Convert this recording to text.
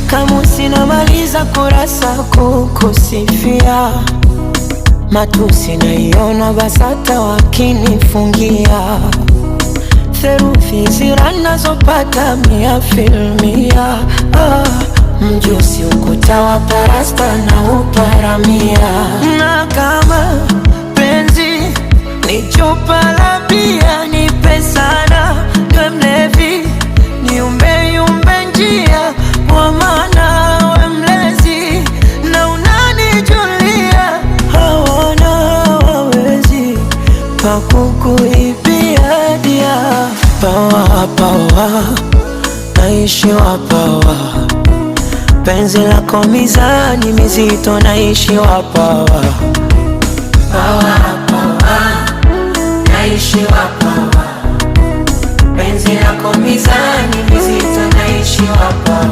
kama sinamaliza kurasa kukusifia. Matusi naiona BASATA wakinifungia. Theruthi zira nazopata 100%. Mjusi ukuta wa parasta na uparamia. Na kama penzi ni chupa la bia, nipe sana niwe mlevi, niumbe yumbe njia, kwa maana we mlezi na unanijulia. Hawana wawezi pakukuibia dia. Pawa pawa naishi wapawa, penzi lako mizani mizito naishi wapawa. Pawa pawa naishi wapawa, penzi lako mizani mizito naishi wapawa.